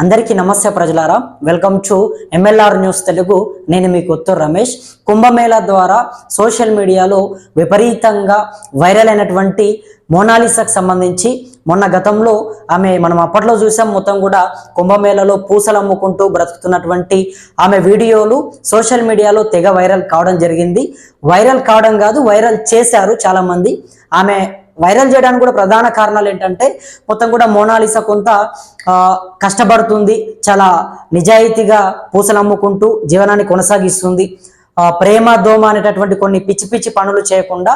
అందరికీ నమస్తే ప్రజలారా, welcome to MLR news Telugu. నేను మీ కొత్తూరు రమేష్. కుంభమేళా ద్వారా సోషల్ మీడియాలో విపరీతంగా వైరల్ అయినటువంటి మోనాలిసాకు సంబంధించి మొన్న గతంలో మనం అప్పట్లో చూసాం. మొత్తం కూడా కుంభమేళాలో పూసలు అమ్ముకుంటూ బ్రతుకుతున్నటువంటి ఆమె వీడియోలు సోషల్ మీడియాలో తెగ వైరల్ కావడం జరిగింది. వైరల్ కావడం కాదు, వైరల్ చేశారు చాలామంది. ఆమె వైరల్ చేయడానికి కూడా ప్రధాన కారణాలు ఏంటంటే, మొత్తం కూడా మోనాలిసా కొంత కష్టపడుతుంది, చాలా నిజాయితీగా పూసలు అమ్ముకుంటూ జీవనాన్ని కొనసాగిస్తుంది. ప్రేమ దోమ అనేటటువంటి కొన్ని పిచ్చి పిచ్చి పనులు చేయకుండా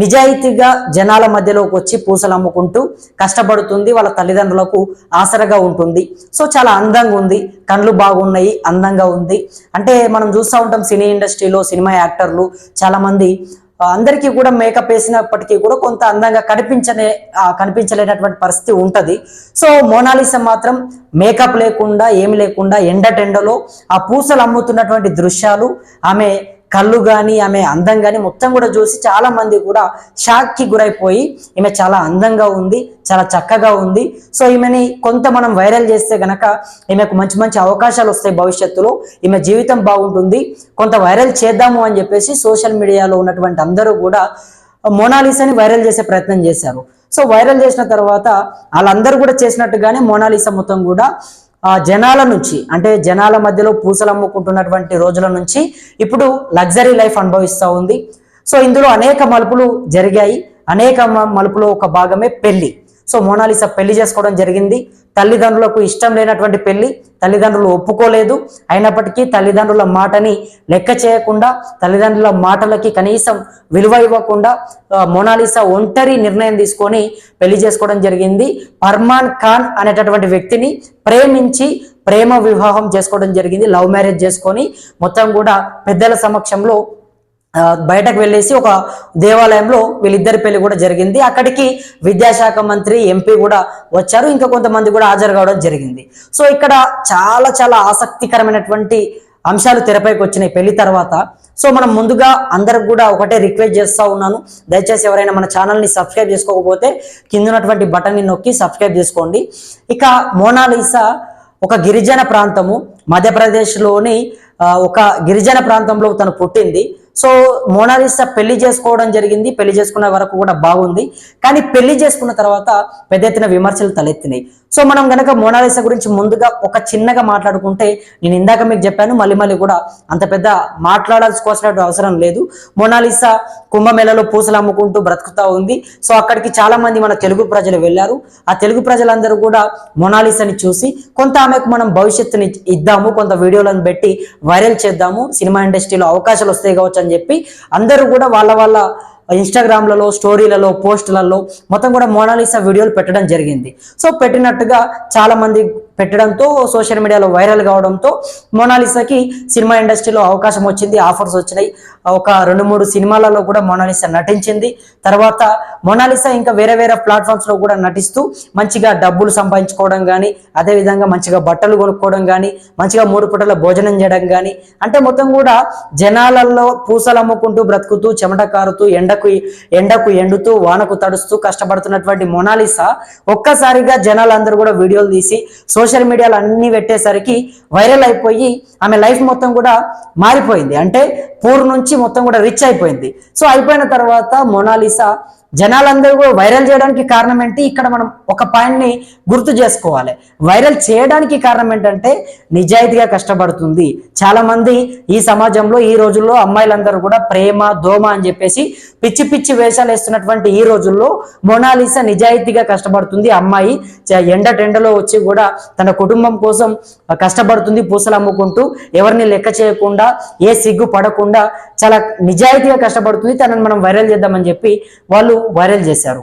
నిజాయితీగా జనాల మధ్యలోకి వచ్చి పూసలు అమ్ముకుంటూ కష్టపడుతుంది, వాళ్ళ తల్లిదండ్రులకు ఆసరగా ఉంటుంది. సో చాలా అందంగా ఉంది, కళ్ళు బాగున్నాయి, అందంగా ఉంది. అంటే మనం చూస్తూ ఉంటాం సినీ ఇండస్ట్రీలో సినిమా యాక్టర్లు చాలా మంది అందరికీ కూడా మేకప్ వేసినప్పటికీ కూడా కొంత అందంగా కనిపించలేనటువంటి పరిస్థితి ఉంటుంది. సో మోనాలిసా మాత్రం మేకప్ లేకుండా ఏమి లేకుండా ఎండటెండలో ఆ పూసలు అమ్ముతున్నటువంటి దృశ్యాలు, ఆమె కళ్ళు కానీ ఆమె అందం కానీ మొత్తం కూడా చూసి చాలా మంది కూడా షాక్కి గురైపోయి ఈమె చాలా అందంగా ఉంది, చాలా చక్కగా ఉంది. సో ఈమెని కొంత మనం వైరల్ చేస్తే గనక ఈమెకు మంచి మంచి అవకాశాలు వస్తాయి, భవిష్యత్తులో ఈమె జీవితం బాగుంటుంది. కొంత వైరల్ చేద్దాము అని చెప్పేసి సోషల్ మీడియాలో ఉన్నటువంటి అందరూ కూడా మోనాలిసాని వైరల్ చేసే ప్రయత్నం చేశారు. సో వైరల్ చేసిన తర్వాత వాళ్ళందరూ కూడా చేసినట్టుగానే మోనాలిసా మొత్తం కూడా జనాల నుంచి, అంటే జనాల మధ్యలో పూసలు అమ్ముకుంటున్నటువంటి రోజుల నుంచి ఇప్పుడు లగ్జరీ లైఫ్ అనుభవిస్తూ ఉంది. సో ఇందులో అనేక మలుపులు జరిగాయి. అనేక మలుపులో ఒక భాగమే పెళ్లి. సో మోనాలిసా పెళ్లి చేసుకోవడం జరిగింది. తల్లిదండ్రులకు ఇష్టం లేనటువంటి పెళ్లి, తల్లిదండ్రులు ఒప్పుకోలేదు. అయినప్పటికీ తల్లిదండ్రుల మాటని లెక్క చేయకుండా, తల్లిదండ్రుల మాటలకి కనీసం విలువ ఇవ్వకుండా మోనాలిసా ఒంటరి నిర్ణయం తీసుకొని పెళ్లి చేసుకోవడం జరిగింది. ఫర్మాన్ ఖాన్ అనేటటువంటి వ్యక్తిని ప్రేమించి ప్రేమ వివాహం చేసుకోవడం జరిగింది. లవ్ మ్యారేజ్ చేసుకొని మొత్తం కూడా పెద్దల సమక్షంలో బయటకు వెళ్ళేసి ఒక దేవాలయంలో వీళ్ళిద్దరి పెళ్లి కూడా జరిగింది. అక్కడికి విద్యాశాఖ మంత్రి, ఎంపీ కూడా వచ్చారు. ఇంకా కొంతమంది కూడా హాజరు కావడం జరిగింది. సో ఇక్కడ చాలా చాలా ఆసక్తికరమైనటువంటి అంశాలు తెరపైకి వచ్చినాయి పెళ్లి తర్వాత. సో మనం ముందుగా అందరికి కూడా ఒకటే రిక్వెస్ట్ చేస్తూ ఉన్నాను, దయచేసి ఎవరైనా మన ఛానల్ని సబ్స్క్రైబ్ చేసుకోకపోతే కింద ఉన్నటువంటి బటన్ని నొక్కి సబ్స్క్రైబ్ చేసుకోండి. ఇక మోనాలిసా ఒక గిరిజన ప్రాంతము, మధ్యప్రదేశ్లోని ఒక గిరిజన ప్రాంతంలో తను పుట్టింది. సో మోనాలిసా పెళ్లి చేసుకోవడం జరిగింది. పెళ్లి చేసుకున్న వరకు కూడా బాగుంది, కానీ పెళ్లి చేసుకున్న తర్వాత పెద్ద ఎత్తున విమర్శలు తలెత్తినాయి. సో మనం గనక మోనాలిసా గురించి ముందుగా ఒక చిన్నగా మాట్లాడుకుంటే, నేను ఇందాక మీకు చెప్పాను, మళ్ళీ కూడా అంత పెద్ద మాట్లాడాల్సిన అవసరం లేదు. మోనాలిసా కుంభమేళలో పూసలు అమ్ముకుంటూ బ్రతుకుతా ఉంది. సో అక్కడికి చాలా మంది మన తెలుగు ప్రజలు వెళ్ళారు. ఆ తెలుగు ప్రజలందరూ కూడా మోనాలిసాని చూసి కొంత ఆమెకు మనం భవిష్యత్తుని ఇద్దాము, కొంత వీడియోలను పెట్టి వైరల్ చేద్దాము, సినిమా ఇండస్ట్రీలో అవకాశాలు వస్తాయి కావచ్చు అని చెప్పి అందరూ కూడా వాళ్ళ ఇన్స్టాగ్రామ్లలో, స్టోరీలలో, పోస్టులలో మొత్తం కూడా మోనాలిసా వీడియోలు పెట్టడం జరిగింది. సో పెట్టినట్టుగా చాలా మంది పెట్టడంతో సోషల్ మీడియాలో వైరల్ కావడంతో మోనాలిసాకి సినిమా ఇండస్ట్రీలో అవకాశం వచ్చింది, ఆఫర్స్ వచ్చినాయి. ఒక 2-3 సినిమాలలో కూడా మోనాలిసా నటించింది. తర్వాత మోనాలిసా ఇంకా వేరే ప్లాట్ఫామ్స్లో కూడా నటిస్తూ మంచిగా డబ్బులు సంపాదించుకోవడం కానీ, అదేవిధంగా మంచిగా బట్టలు కొనుక్కోవడం కానీ, మంచిగా 3 పూటల భోజనం చేయడం కానీ, అంటే మొత్తం కూడా జనాలలో పూసలు అమ్ముకుంటూ బ్రతుకుతూ చెమట కారుతూ ఎండకు ఎండుతూ వానకు తడుస్తూ కష్టపడుతున్నటువంటి మోనాలిసా ఒక్కసారిగా జనాలందరూ కూడా వీడియోలు తీసి సోషల్ మీడియాలో అన్ని పెట్టేసరికి వైరల్ అయిపోయి ఆమె లైఫ్ మొత్తం కూడా మారిపోయింది. అంటే పూర్ నుంచి మొత్తం కూడా రిచ్ అయిపోయింది. సో అయిపోయిన తర్వాత మోనాలిసా జనాలందరూ కూడా వైరల్ చేయడానికి కారణం ఏంటి, ఇక్కడ మనం ఒక పాయింట్ని గుర్తు చేసుకోవాలి. వైరల్ చేయడానికి కారణం ఏంటంటే నిజాయితీగా కష్టపడుతుంది. చాలా మంది ఈ సమాజంలో ఈ రోజుల్లో అమ్మాయిలందరూ కూడా ప్రేమ దోమ అని చెప్పేసి పిచ్చి పిచ్చి వేషాలు వేస్తున్నటువంటి ఈ రోజుల్లో మోనాలిసా నిజాయితీగా కష్టపడుతుంది. అమ్మాయి ఎండలో వచ్చి కూడా తన కుటుంబం కోసం కష్టపడుతుంది, పూసలు అమ్ముకుంటూ ఎవరిని లెక్క చేయకుండా, ఏ సిగ్గు పడకుండా చాలా నిజాయితీగా కష్టపడుతుంది. తనని మనం వైరల్ చేద్దామని చెప్పి వాళ్ళు వైరల్ చేశారు.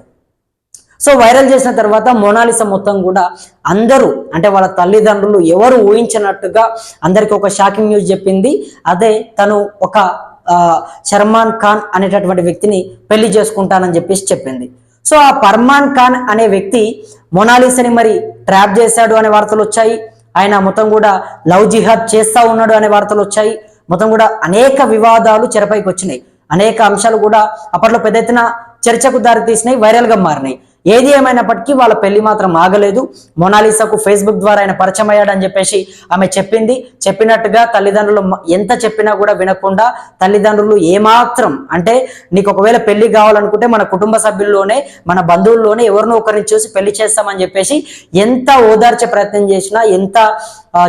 సో వైరల్ చేసిన తర్వాత మోనాలిసా మొత్తం కూడా అందరూ, అంటే వాళ్ళ తల్లిదండ్రులు ఎవరు ఊహించినట్టుగా అందరికి ఒక షాకింగ్ న్యూస్ చెప్పింది. అదే తను ఒక ఫర్మాన్ ఖాన్ అనేటటువంటి వ్యక్తిని పెళ్లి చేసుకుంటానని చెప్పేసి చెప్పింది. సో ఆ ఫర్మాన్ ఖాన్ అనే వ్యక్తి మోనాలిసాని మరి ట్రాప్ చేశాడు అనే వార్తలు వచ్చాయి. ఆయన మొత్తం కూడా లవ్ జిహాద్ చేస్తా ఉన్నాడు అనే వార్తలు వచ్చాయి. మొత్తం కూడా అనేక వివాదాలు చెరపైకి వచ్చినాయి. అనేక అంశాలు కూడా అప్పట్లో పెద్ద ఎత్తున చర్చకు దారి తీసినాయి, వైరల్గా మారినాయి. ఏది ఏమైనప్పటికీ వాళ్ళ పెళ్లి మాత్రం ఆగలేదు. మోనాలిసాకు ఫేస్బుక్ ద్వారా ఆయన పరిచయం అయ్యాడని చెప్పేసి ఆమె చెప్పింది. చెప్పినట్టుగా తల్లిదండ్రులు ఎంత చెప్పినా కూడా వినకుండా తల్లిదండ్రులు ఏమాత్రం అంటే నీకు ఒకవేళ పెళ్లి కావాలనుకుంటే మన కుటుంబ సభ్యుల్లోనే మన బంధువుల్లోనే ఎవరినో ఒకరిని చూసి పెళ్లి చేస్తామని చెప్పేసి ఎంత ఓదార్చే ప్రయత్నం చేసినా ఎంత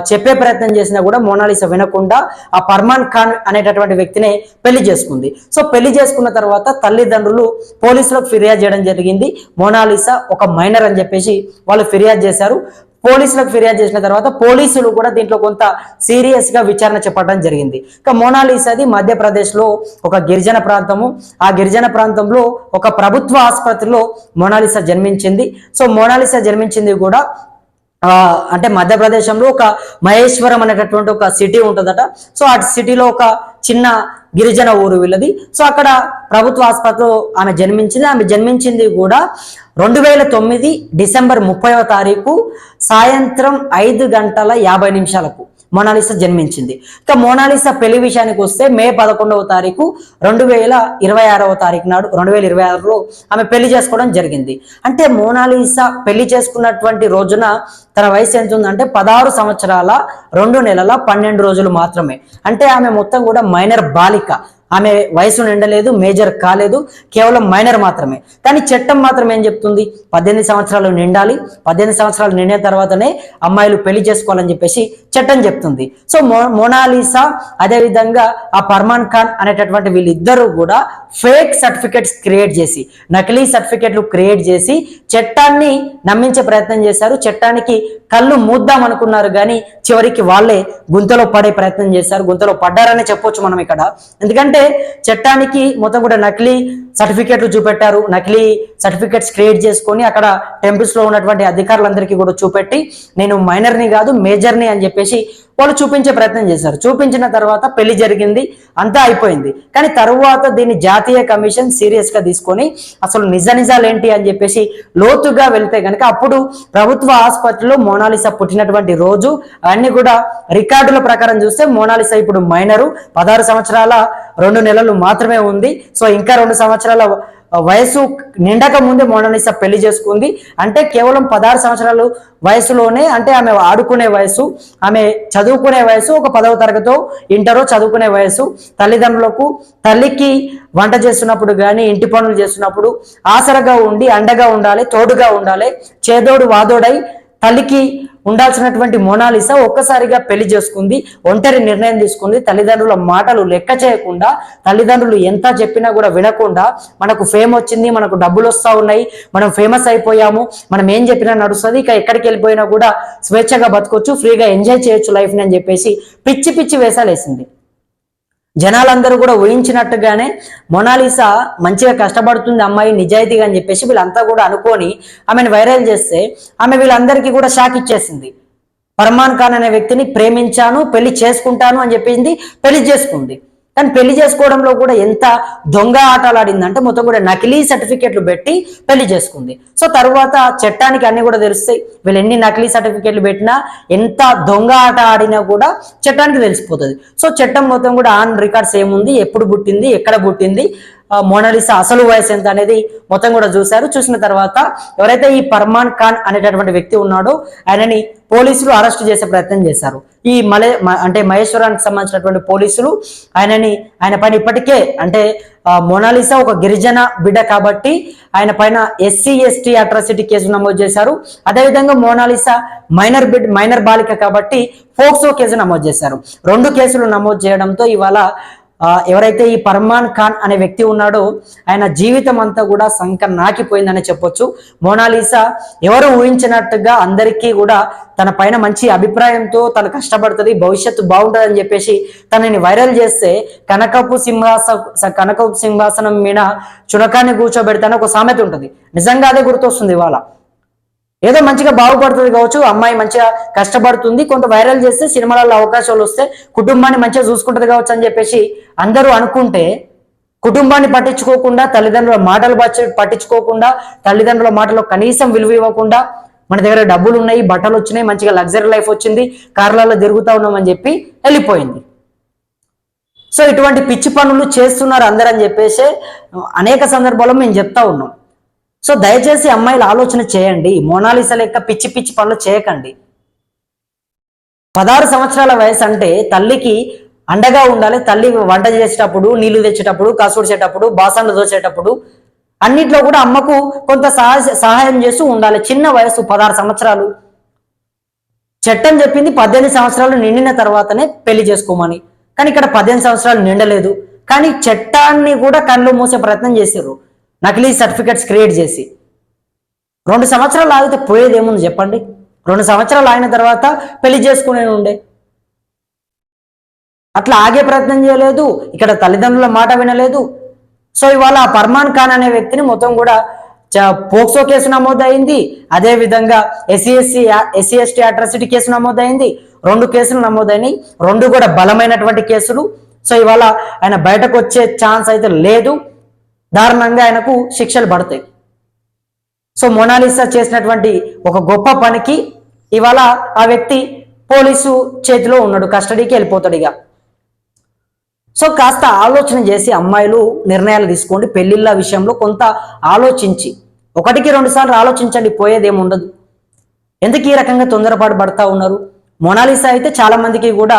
చెప్పే ప్రయత్నం చేసినా కూడా మోనాలిసా వినకుండా ఆ ఫర్మాన్ ఖాన్ అనేటటువంటి వ్యక్తిని పెళ్లి చేసుకుంది. సో పెళ్లి చేసుకున్న తర్వాత తల్లిదండ్రులు పోలీసులకు ఫిర్యాదు చేయడం జరిగింది. మోనాలిసా ఒక మైనర్ అని చెప్పేసి వాళ్ళు ఫిర్యాదు చేశారు. పోలీసులకు ఫిర్యాదు చేసిన తర్వాత పోలీసులు కూడా దీంట్లో కొంత సీరియస్ గా విచారణ చెప్పడం జరిగింది. ఇక మోనాలిసాది మధ్యప్రదేశ్ లో ఒక గిరిజన ప్రాంతము. ఆ గిరిజన ప్రాంతంలో ఒక ప్రభుత్వ ఆసుపత్రిలో మోనాలిసా జన్మించింది. సో మోనాలిసా జన్మించింది కూడా అంటే మధ్యప్రదేశంలో ఒక మహేశ్వరం అనేటటువంటి ఒక సిటీ ఉంటుందట. సో ఆ సిటీలో ఒక చిన్న గిరిజన ఊరు వీళ్ళది. సో అక్కడ ప్రభుత్వ ఆసుపత్రిలో ఆమె జన్మించింది కూడా 2009 డిసెంబర్ 30వ తారీఖు సాయంత్రం 5:50 మోనాలిసా జన్మించింది. ఇక మోనాలిసా పెళ్లి విషయానికి వస్తే మే 11వ తారీఖు 2026వ తారీఖు నాడు 2026లో ఆమె పెళ్లి చేసుకోవడం జరిగింది. అంటే మోనాలిసా పెళ్లి చేసుకున్నటువంటి రోజున తన వయసు ఎంత ఉందంటే 16 సంవత్సరాల 2 నెలల 12 రోజులు మాత్రమే. అంటే ఆమె మొత్తం కూడా మైనర్ బాలిక. ఆమె వయసు నిండలేదు, మేజర్ కాలేదు, కేవలం మైనర్ మాత్రమే. కానీ చట్టం మాత్రం ఏం చెప్తుంది? 18 సంవత్సరాలు నిండాలి, 18 సంవత్సరాలు నిండిన తర్వాతనే అమ్మాయిలు పెళ్లి చేసుకోవాలని చెప్పేసి చట్టం చెప్తుంది. సో మోనాలిసా అదేవిధంగా ఆ ఫర్మాన్ ఖాన్ అనేటటువంటి వీళ్ళిద్దరూ కూడా ఫేక్ సర్టిఫికెట్స్ క్రియేట్ చేసి, నకిలీ సర్టిఫికెట్లు క్రియేట్ చేసి చట్టాన్ని నమ్మించే ప్రయత్నం చేశారు. చట్టానికి కళ్ళు మూద్దాం అనుకున్నారు కానీ చివరికి వాళ్ళే గుంతలో పడే ప్రయత్నం చేశారు. గుంతలో పడ్డారనే చెప్పొచ్చు మనం ఇక్కడ. ఎందుకంటే చట్టానికి మొత్తం కూడా నకిలీ సర్టిఫికెట్లు చూపెట్టారు. నకిలీ సర్టిఫికెట్స్ క్రియేట్ చేసుకొని అక్కడ టెంపుల్స్ లో ఉన్నటువంటి అధికారులందరికీ కూడా చూపెట్టి నేను మైనర్ని కాదు మేజర్ని అని చెప్పేసి వాళ్ళు చూపించే ప్రయత్నం చేశారు. చూపించిన తర్వాత పెళ్లి జరిగింది, అంతా అయిపోయింది. కానీ తరువాత దీన్ని జాతీయ కమిషన్ సీరియస్ గా తీసుకొని అసలు నిజాలు ఏంటి అని చెప్పేసి లోతుగా వెళ్తే గనక అప్పుడు ప్రభుత్వ ఆసుపత్రిలో మోనాలిసా పుట్టినటువంటి రోజు అన్ని కూడా రికార్డుల ప్రకారం చూస్తే మోనాలిసా ఇప్పుడు మైనరు, 16 సంవత్సరాల 2 నెలలు మాత్రమే ఉంది. సో ఇంకా 2 సంవత్సరాల వయసు నిండక ముందే మోనాలిసా పెళ్లి చేసుకుంది. అంటే కేవలం 16 సంవత్సరాలు వయసులోనే, అంటే ఆమె ఆడుకునే వయసు, ఆమె చదువుకునే వయసు, ఒక 10వ తరగతో ఇంటరో చదువుకునే వయసు. తల్లిదండ్రులకు తల్లికి వంట చేస్తున్నప్పుడు కానీ ఇంటి పనులు చేస్తున్నప్పుడు ఆసరగా ఉండి అండగా ఉండాలి, తోడుగా ఉండాలి, చేదోడు వాదోడై తల్లికి ఉండాల్సినటువంటి మోనాలిసా ఒక్కసారిగా పెళ్లి చేసుకుంది. ఒంటరి నిర్ణయం తీసుకుంది. తల్లిదండ్రుల మాటలు లెక్క చేయకుండా, తల్లిదండ్రులు ఎంత చెప్పినా కూడా వినకుండా, మనకు ఫేమ్ వచ్చింది, మనకు డబ్బులు వస్తూ ఉన్నాయి, మనం ఫేమస్ అయిపోయాము, మనం ఏం చెప్పినా నడుస్తుంది, ఇక ఎక్కడికి వెళ్ళిపోయినా కూడా స్వేచ్ఛగా బతకొచ్చు, ఫ్రీగా ఎంజాయ్ చేయొచ్చు లైఫ్ని అని చెప్పేసి పిచ్చి పిచ్చి వేసాలేసింది. జనాలందరూ కూడా ఊహించినట్టుగానే మోనాలిసా మంచిగా కష్టపడుతుంది అమ్మాయి నిజాయితీగా అని చెప్పేసి వీళ్ళంతా కూడా అనుకొని ఆమెను వైరల్ చేస్తే ఆమె వీళ్ళందరికీ కూడా షాక్ ఇచ్చేసింది. ఫర్మాన్ ఖాన్ అనే వ్యక్తిని ప్రేమించాను, పెళ్లి చేసుకుంటాను అని చెప్పింది, పెళ్లి చేసుకుంది. కానీ పెళ్లి చేసుకోవడంలో కూడా ఎంత దొంగ ఆటలు ఆడిందంటే మొత్తం కూడా నకిలీ సర్టిఫికెట్లు పెట్టి పెళ్లి చేసుకుంది. సో తరువాత చట్టానికి అన్ని కూడా తెలుస్తాయి. వీళ్ళు ఎన్ని నకిలీ సర్టిఫికెట్లు పెట్టినా, ఎంత దొంగ ఆట ఆడినా కూడా చట్టానికి తెలిసిపోతుంది. సో చట్టం మొత్తం కూడా ఆన్ రికార్డ్స్ ఏముంది, ఎప్పుడు పుట్టింది, ఎక్కడ పుట్టింది, మోనాలిసా అసలు వయసు ఎంత అనేది మొత్తం కూడా చూశారు. చూసిన తర్వాత ఎవరైతే ఈ ఫర్మాన్ ఖాన్ అనేటటువంటి వ్యక్తి ఉన్నాడో ఆయనని పోలీసులు అరెస్ట్ చేసే ప్రయత్నం చేశారు. ఈ అంటే మహేశ్వరానికి సంబంధించినటువంటి పోలీసులు ఆయన పైన ఇప్పటికే అంటే మోనాలిసా ఒక గిరిజన బిడ్డ కాబట్టి ఆయన పైన SC ST అట్రాసిటీ కేసు నమోదు చేశారు. అదేవిధంగా మోనాలిసా మైనర్ బాలిక కాబట్టి పోక్సో కేసు నమోదు చేశారు. 2 కేసులు నమోదు చేయడంతో ఇవాళ ఎవరైతే ఈ ఫర్మాన్ ఖాన్ అనే వ్యక్తి ఉన్నాడో ఆయన జీవితం అంతా కూడా సంక నాకిపోయిందని చెప్పొచ్చు. మోనాలిసా ఎవరు ఊహించినట్టుగా అందరికీ కూడా తన పైన మంచి అభిప్రాయంతో తను కష్టపడుతుంది, భవిష్యత్తు బాగుంటుందని చెప్పేసి తనని వైరల్ చేస్తే కనకపు సింహాసనం మీద చునకాన్ని కూర్చోబెడతాను ఒక సామెత ఉంటుంది. నిజంగా అదే గుర్తొస్తుంది. ఇవాళ ఏదో మంచిగా బాగుపడుతుంది కావచ్చు, అమ్మాయి మంచిగా కష్టపడుతుంది, కొంత వైరల్ చేస్తే సినిమాలలో అవకాశాలు వస్తే కుటుంబాన్ని మంచిగా చూసుకుంటుంది కావచ్చు అని చెప్పేసి అందరూ అనుకుంటే, కుటుంబాన్ని పట్టించుకోకుండా, తల్లిదండ్రుల మాటలు పట్టించుకోకుండా, తల్లిదండ్రుల మాటలో కనీసం విలువ ఇవ్వకుండా, మన దగ్గర డబ్బులు ఉన్నాయి, బట్టలు వచ్చినాయి, మంచిగా లగ్జరీ లైఫ్ వచ్చింది, కార్లలో తిరుగుతా ఉన్నామని చెప్పి వెళ్ళిపోయింది. సో ఇటువంటి పిచ్చి పనులు చేస్తున్నారు అందరని చెప్పేసి అనేక సందర్భాల్లో మేము చెప్తా ఉన్నాం. సో దయచేసి అమ్మాయిలు ఆలోచన చేయండి, మోనాలిసా లెక్క పిచ్చి పిచ్చి పనులు చేయకండి. 16 సంవత్సరాల వయసు అంటే తల్లికి అండగా ఉండాలి. తల్లి వంట చేసేటప్పుడు, నీళ్లు తెచ్చేటప్పుడు, కసుడ్చేటప్పుడు, బాసన్లు దోచేటప్పుడు అన్నిట్లో కూడా అమ్మకు కొంత సహాయం చేస్తూ ఉండాలి. చిన్న వయసు 16 సంవత్సరాలు. చట్టం చెప్పింది 18 సంవత్సరాలు నిండిన తర్వాతనే పెళ్లి చేసుకోమని. కానీ ఇక్కడ 18 సంవత్సరాలు నిండలేదు. కానీ చట్టాన్ని కూడా కళ్ళు మూసే ప్రయత్నం చేశారు, నకిలీ సర్టిఫికెట్స్ క్రియేట్ చేసి. 2 సంవత్సరాలు ఆగితే పోయేది ఏముంది చెప్పండి? 2 సంవత్సరాలు ఆగిన తర్వాత పెళ్లి చేసుకునే ఉండే. అట్లా ఆగే ప్రయత్నం చేయలేదు, ఇక్కడ తల్లిదండ్రుల మాట వినలేదు. సో ఇవాళ ఫర్మాన్ ఖాన్ అనే వ్యక్తిని మొత్తం కూడా పోక్సో కేసు నమోదైంది. అదే విధంగా ఎస్సీ ఎస్టీ అట్రాసిటీ కేసు నమోదైంది. 2 కేసులు నమోదైనాయి, 2 కూడా బలమైనటువంటి కేసులు. సో ఇవాళ ఆయన బయటకు వచ్చే ఛాన్స్ అయితే లేదు, దారుణంగా ఆయనకు శిక్షలు పడతాయి. సో మోనాలిసా చేసినటువంటి ఒక గొప్ప పనికి ఇవాళ ఆ వ్యక్తి పోలీసు చేతిలో ఉన్నాడు, కస్టడీకి వెళ్ళిపోతాడు ఇక. సో కాస్త ఆలోచన చేసి అమ్మాయిలు నిర్ణయాలు తీసుకోండి. పెళ్లిళ్ళ విషయంలో కొంత ఆలోచించి 1-2 సార్లు ఆలోచించండి, పోయేదేముండదు. ఎందుకు ఈ రకంగా తొందరపాటు పడతా ఉన్నారు? మోనాలిసా అయితే చాలా మందికి కూడా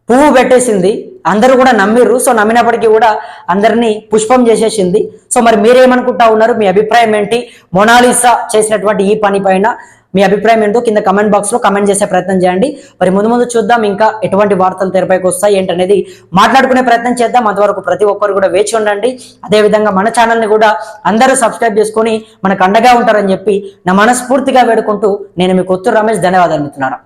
పువ్వు పెట్టేసింది, అందరూ కూడా నమ్మిర్రు. సో నమ్మినప్పటికీ కూడా అందరినీ పుష్పం చేసేసింది. సో మరి మీరేమనుకుంటా ఉన్నారు? మీ అభిప్రాయం ఏంటి? మోనాలిసా చేసినటువంటి ఈ పని పైన మీ అభిప్రాయం ఏంటో కింద కమెంట్ బాక్స్ లో కమెంట్ చేసే ప్రయత్నం చేయండి. మరి ముందు చూద్దాం ఇంకా ఎటువంటి వార్తలు తెరపైకి వస్తాయి ఏంటనేది మాట్లాడుకునే ప్రయత్నం చేద్దాం. అంతవరకు ప్రతి ఒక్కరు కూడా వేచి ఉండండి. అదేవిధంగా మన ఛానల్ని కూడా అందరూ సబ్స్క్రైబ్ చేసుకొని మనకు అండగా ఉంటారని చెప్పి నా మనస్ఫూర్తిగా వేడుకుంటూ నేను మీ కొత్తూరు రమేష్ ధన్యవాదాలు.